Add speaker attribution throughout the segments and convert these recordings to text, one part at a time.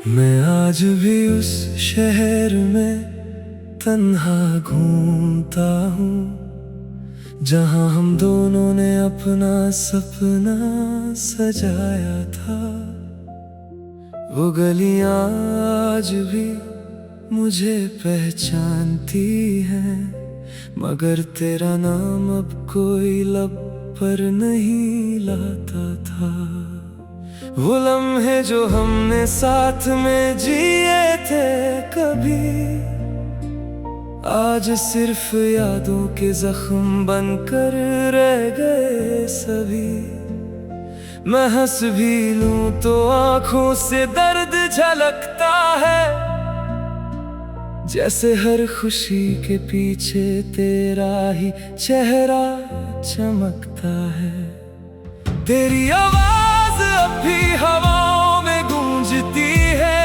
Speaker 1: मैं आज भी उस शहर में तन्हा घूमता हूँ, जहाँ हम दोनों ने अपना सपना सजाया था। वो गलियाँ आज भी मुझे पहचानती हैं, मगर तेरा नाम अब कोई लब पर नहीं लाता था। वो लम्हे जो हमने साथ में जिए थे कभी, आज सिर्फ यादों के जख्म बनकर रह गए सभी। मैं हंस भी लूं तो आंखों से दर्द झलकता है, जैसे हर खुशी के पीछे तेरा ही चेहरा चमकता है। तेरी आवाज अब भी हवाओं में गूंजती है,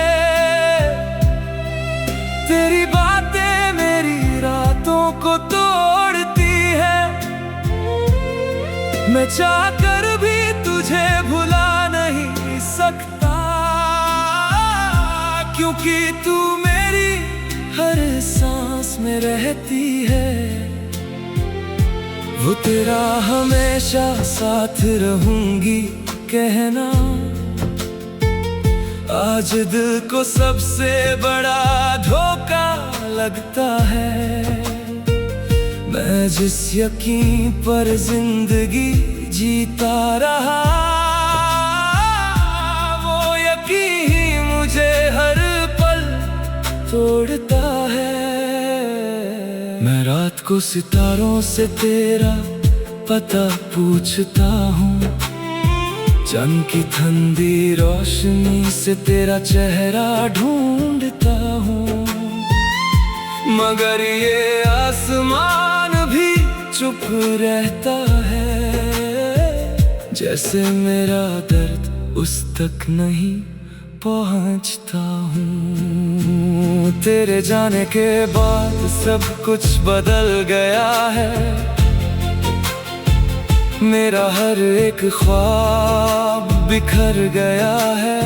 Speaker 1: तेरी बातें मेरी रातों को तोड़ती है। मैं चाहकर भी तुझे भुला नहीं सकता, क्योंकि तू मेरी हर सांस में रहती है। वो तेरा हमेशा साथ रहूंगी कहना, आज दिल को सबसे बड़ा धोखा लगता है। मैं जिस यकीन पर जिंदगी जीता रहा, वो यकीन मुझे हर पल तोड़ता है। मैं रात को सितारों से तेरा पता पूछता हूँ, चंद की ठंडी रोशनी से तेरा चेहरा ढूंढता हूँ, मगर ये आसमान भी चुप रहता है। जैसे मेरा दर्द उस तक नहीं पहुंचता हूँ। तेरे जाने के बाद सब कुछ बदल गया है, मेरा हर एक ख्वाब बिखर गया है।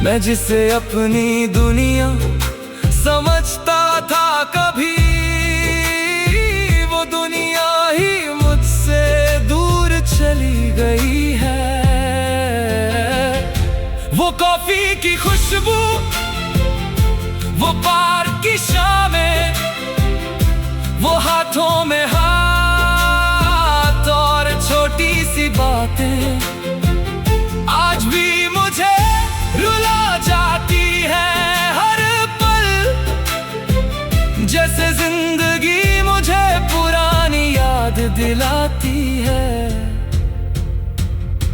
Speaker 1: मैं जिसे अपनी दुनिया समझता था कभी, वो दुनिया ही मुझसे दूर चली गई है। वो कॉफी की खुशबू, वो पार्क की शामें, वो हाथों में हाथ और छोटी सी बातें, आज भी मुझे रुला जाती है हर पल। जैसे जिंदगी मुझे पुरानी याद दिलाती है।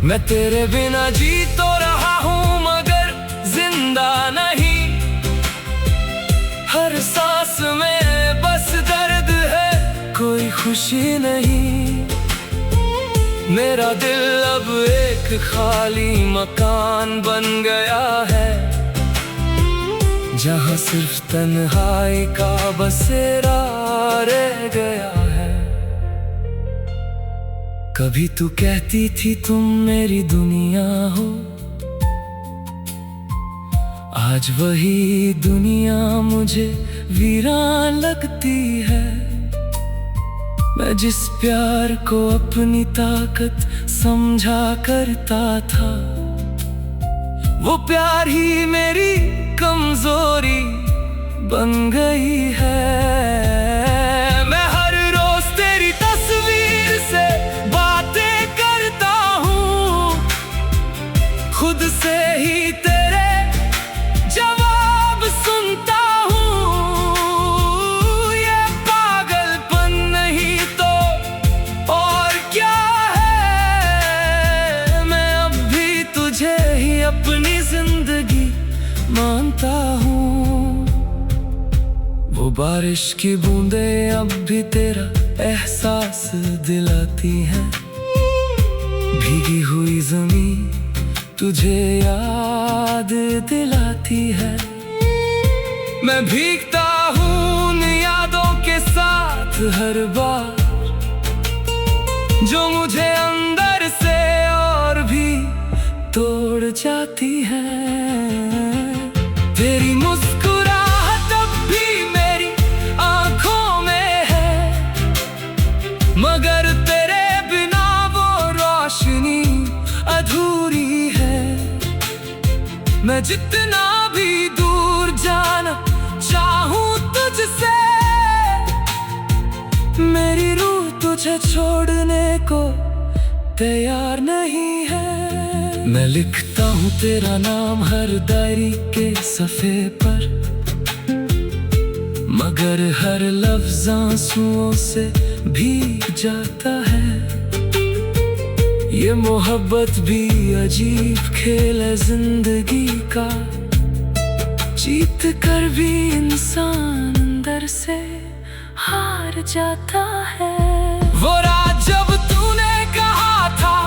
Speaker 1: मैं तेरे बिना जी तो रहा हूँ, मगर जिंदा नहीं। हर सांस में बस दर्द है, कोई खुशी नहीं। मेरा दिल अब एक खाली मकान बन गया है, जहाँ सिर्फ तन्हाई का बसेरा रह गया है। कभी तू कहती थी तुम मेरी दुनिया हो, आज वही दुनिया मुझे वीरान लगती है। मैं जिस प्यार को अपनी ताकत समझा करता था, वो प्यार ही मेरी कमजोरी बन गई है। मैं हर रोज तेरी तस्वीर से बातें करता हूँ, खुद से ही तेरे जवाब सुनता हूँ। ये पागलपन नहीं तो और क्या है, मैं अब भी तुझे ही अपनी जिंदगी मानता हूँ। वो बारिश की बूंदें अब भी तेरा एहसास दिलाती हैं, भीगी हुई जमीन तुझे याद दिलाती है। मैं भीगता हूँ उन यादों के साथ हर बार, जो मुझे अंदर से और भी तोड़ जाती है। तेरी मुस्कुराहट अब भी मेरी आंखों में है, मगर तेरे बिना वो रोशनी अधूरी है। मैं जितना भी दूर जाना चाहूं तुझसे, मेरी रूह तुझे छोड़ने को तैयार नहीं है। मैं लिखता हूँ तेरा नाम हर डायरी के सफ़े पर, मगर हर लफ्ज़ आंसुओं से भीग जाता है। ये मोहब्बत भी अजीब खेल है जिंदगी का, जीत कर भी इंसान अंदर से हार जाता है। वो रात जब तूने कहा था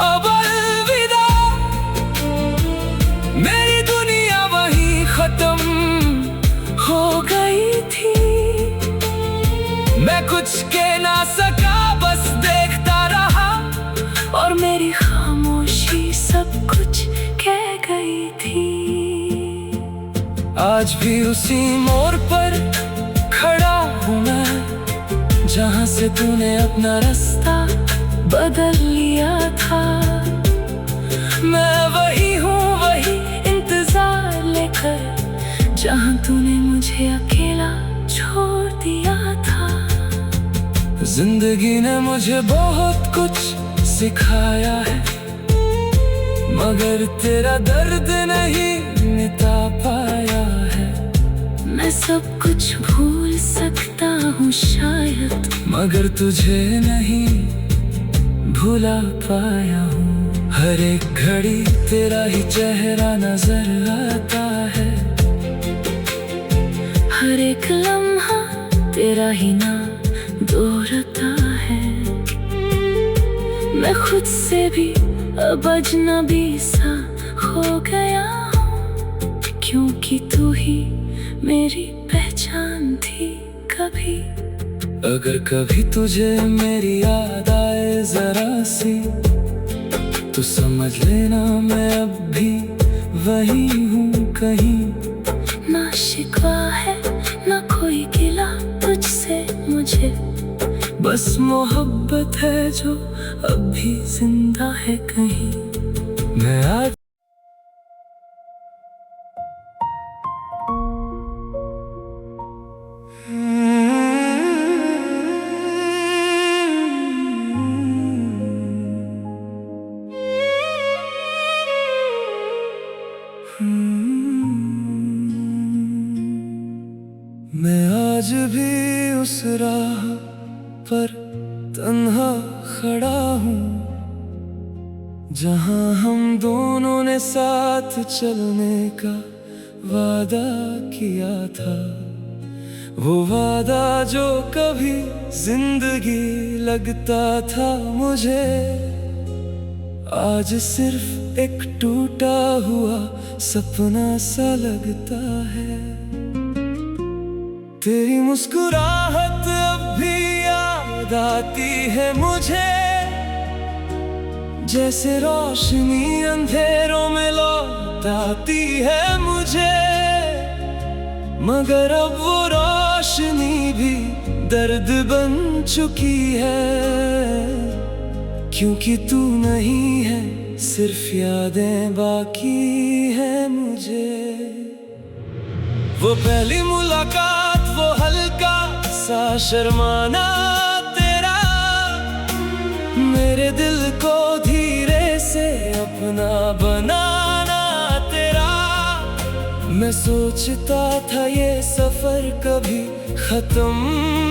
Speaker 1: अब अलविदा, मेरी दुनिया वहीं खत्म हो गई थी। मैं कुछ कह ना सका, बस देखता रहा, और मेरी खामोशी सब कुछ कह गई थी। आज भी उसी मोड़ पर खड़ा हूँ मैं, जहाँ से तूने अपना रास्ता बदल लिया था। मैं वही हूँ, वही इंतजार लेकर, जहाँ तूने मुझे अकेला छोड़ दिया था। जिंदगी ने मुझे बहुत कुछ सिखाया है, मगर तेरा दर्द नहीं मिटा पाया है। मैं सब कुछ भूल सकता हूँ शायद, मगर तुझे नहीं भुला पाया हूँ। हर एक घड़ी तेरा ही चेहरा नजर आता है, हर एक लम्हा तेरा ही नाम दोहराता है। मैं खुद से भी अब अजनबी सा हो गया हूँ, क्योंकि तू ही मेरी पहचान थी कभी। अगर कभी तुझे मेरी याद आए जरा सी, तो समझ लेना मैं अब भी वही हूँ कहीं। ना शिकवा है ना कोई गिला तुझसे मुझे, बस मोहब्बत है जो अब भी जिंदा है कहीं। मैं आज मैं आज भी उस राह पर तन्हा खड़ा हूँ, जहाँ हम दोनों ने साथ चलने का वादा किया था। वो वादा जो कभी जिंदगी लगता था मुझे, आज सिर्फ एक टूटा हुआ सपना सा लगता है। तेरी मुस्कुराहट अब भी याद आती है मुझे, जैसे रोशनी अंधेरों में लौट आती है मुझे। मगर अब वो रोशनी भी दर्द बन चुकी है, क्योंकि तू नहीं है, सिर्फ यादें बाकी है मुझे। वो पहली मुलाकात, वो हल्का सा शर्माना तेरा, मेरे दिल को धीरे से अपना बनाना तेरा। मैं सोचता था ये सफर कभी खत्म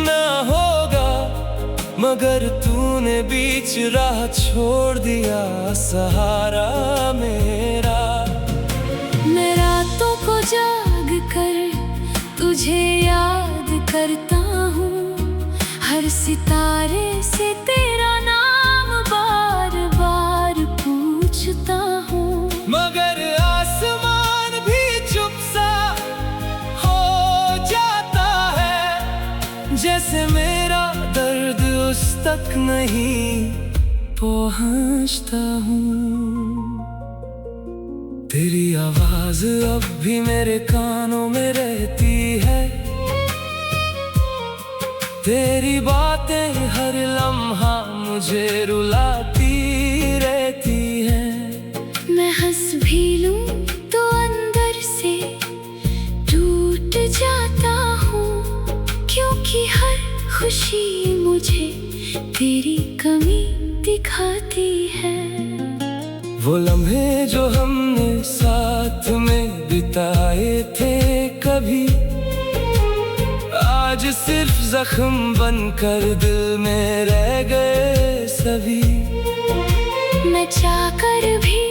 Speaker 1: ना होगा, मगर तूने बीच राह छोड़ दिया सहारा मेरा।
Speaker 2: मैं रातों को जाग कर तुझे याद करता हूँ, हर सितारे से तेरा नाम बार बार पूछता हूँ।
Speaker 1: मगर आसमान भी चुप सा हो जाता है, जैसे मेरा दर्द उस तक नहीं पहुँचता हूँ। तेरी आवाज अब भी मेरे कानों में रहती है, तेरी बातें हर लम्हा मुझे रुलाती रहती हैं।
Speaker 2: मैं हंस भी लूं तो अंदर से टूट जाता हूँ, क्योंकि हर खुशी मुझे तेरी कमी दिखाती है।
Speaker 1: वो लम्हे जो हमने साथ में बिताए थे कभी, आज सिर्फ जख्म बनकर दिल में रह गए सभी।
Speaker 2: मैं चाहकर भी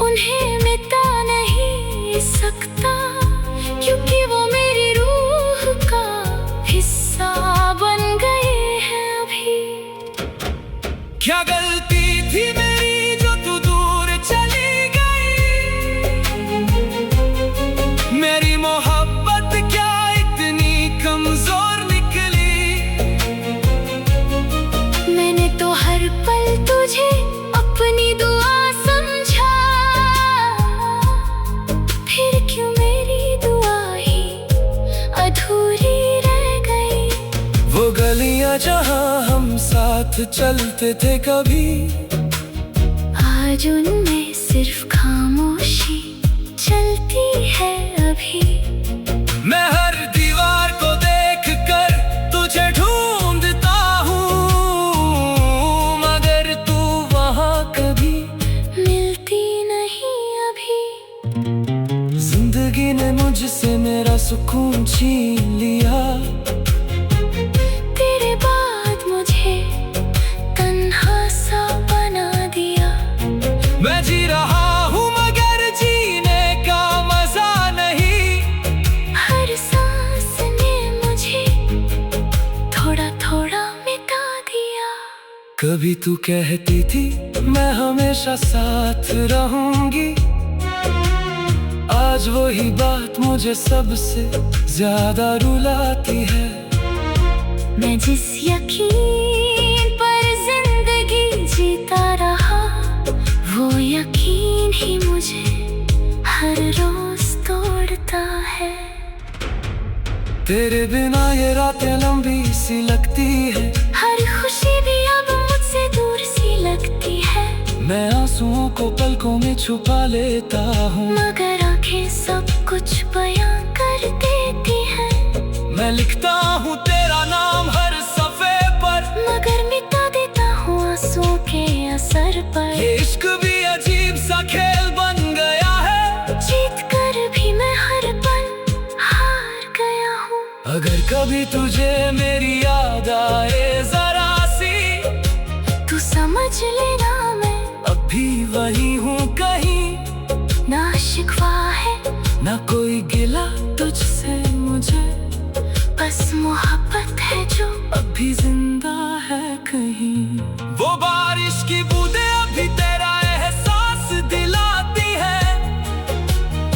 Speaker 2: उन्हें मिटा नहीं सकता, क्योंकि वो मेरी रूह का हिस्सा बन गए हैं अभी।
Speaker 1: क्या गलती थी मेरी जो तू दूर चली गई, मेरी मोहब्बत क्या इतनी कमजोर निकली।
Speaker 2: मैंने तो हर पल तुझे अपनी दुआ समझा, फिर क्यों मेरी दुआ ही अधूरी रह गई।
Speaker 1: वो गलियां जहां हम साथ चलते थे कभी,
Speaker 2: आज उनमें सिर्फ खामोशी चलती है अभी।
Speaker 1: मैं हर दीवार को देखकर तुझे ढूंढता हूँ, मगर तू वहाँ कभी
Speaker 2: मिलती नहीं अभी।
Speaker 1: जिंदगी ने मुझसे मेरा सुकून छीन लिया,
Speaker 2: तेरे बाद मुझे तन्हा सा बना दिया।
Speaker 1: मैं जी रहा हूँ मगर जीने का मजा नहीं।
Speaker 2: हर सांस ने मुझे थोड़ा थोड़ा मिटा दिया।
Speaker 1: कभी तू कहती थी मैं हमेशा साथ रहूंगी, आज वही बात मुझे सबसे ज्यादा रुलाती है।
Speaker 2: मैं जिस यकीन पर जिंदगी जीता रहा, वो यकीन ही मुझे हर रोज तोड़ता है।
Speaker 1: तेरे बिना ये रातें लंबी सी लगती है,
Speaker 2: हर खुशी भी अब मुझसे दूर सी लगती है।
Speaker 1: मैं आंसुओं को पलकों में छुपा लेता हूँ,
Speaker 2: मगर आंखें सब कुछ बयां कर देती हैं।
Speaker 1: मैं लिखता हूँ तेरा नाम हर सफ़े पर,
Speaker 2: मगर मिटा देता हूँ आंसुओं के असर पर।
Speaker 1: ये इश्क भी अजीब सा खेल बन गया है,
Speaker 2: जीत कर भी मैं हर पल हार गया हूँ।
Speaker 1: अगर कभी तुझे मेरी याद आए जरा सी,
Speaker 2: तू समझ लेना मैं
Speaker 1: अब भी वही हूँ कहीं।
Speaker 2: ना शिकवा है
Speaker 1: ना कोई गिला तुझसे मुझे,
Speaker 2: बस मोहब्बत है जो
Speaker 1: अब भी जिंदा है कहीं। वो बारिश की बूंदें अभी तेरा एहसास दिलाती है,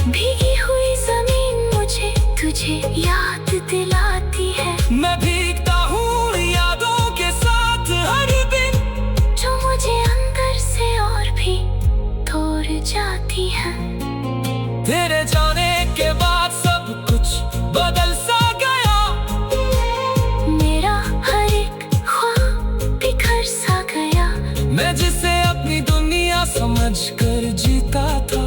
Speaker 2: भीगी हुई जमीन मुझे तुझे याद दिलाती है।
Speaker 1: मैं भीगता हूँ यादों के साथ हर दिन,
Speaker 2: जो मुझे अंदर से और भी तोड़ जाती है।
Speaker 1: तेरे जाने के बाद सब कुछ बदल सा गया,
Speaker 2: मेरा हर एक ख्वाब बिखर सा गया।
Speaker 1: मैं जिसे अपनी दुनिया समझ कर जीता था,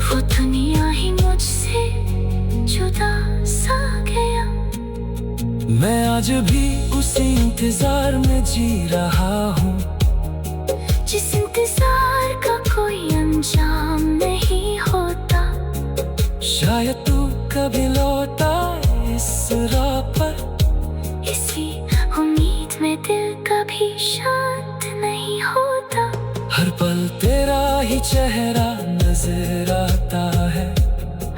Speaker 2: वो दुनिया ही मुझसे जुदा सा गया।
Speaker 1: मैं आज भी उसी इंतजार में जी रहा हूँ,
Speaker 2: जिस इंतजार का कोई अंजाम नहीं होता।
Speaker 1: शायद तू कभी लौटा इस राह पर,
Speaker 2: इसी उम्मीद में दिल कभी शांत नहीं होता।
Speaker 1: हर पल तेरा ही चेहरा नजर आता है,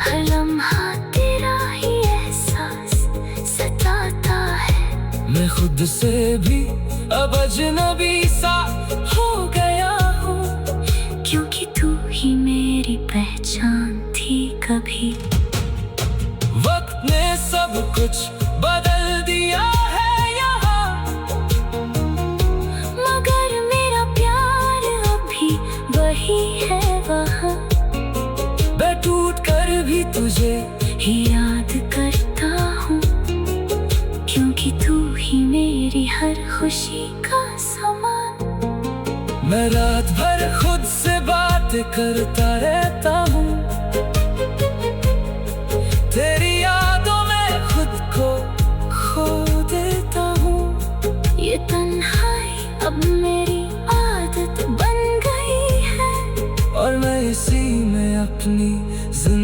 Speaker 2: हर लम्हा तेरा ही एहसास सताता है।
Speaker 1: मैं खुद से भी अब अजनबी सा हो गया हूँ,
Speaker 2: क्योंकि तू ही मेरी पहचान थी कभी।
Speaker 1: वक्त ने सब कुछ बदल दिया है यहाँ,
Speaker 2: मगर मेरा प्यार अभी वही है। है वहाँ,
Speaker 1: मैं टूट कर भी तुझे
Speaker 2: ही याद करता हूँ, क्योंकि तू ही मेरी हर खुशी का सामान।
Speaker 1: मैं रात भर खुद से बातें करता रहता हूँ, तेरी यादों में खुद को खो देता हूँ।
Speaker 2: ये तन्हाई अब मेरी आदत बन गई है,
Speaker 1: और मैं इसी में अपनी जिंदगी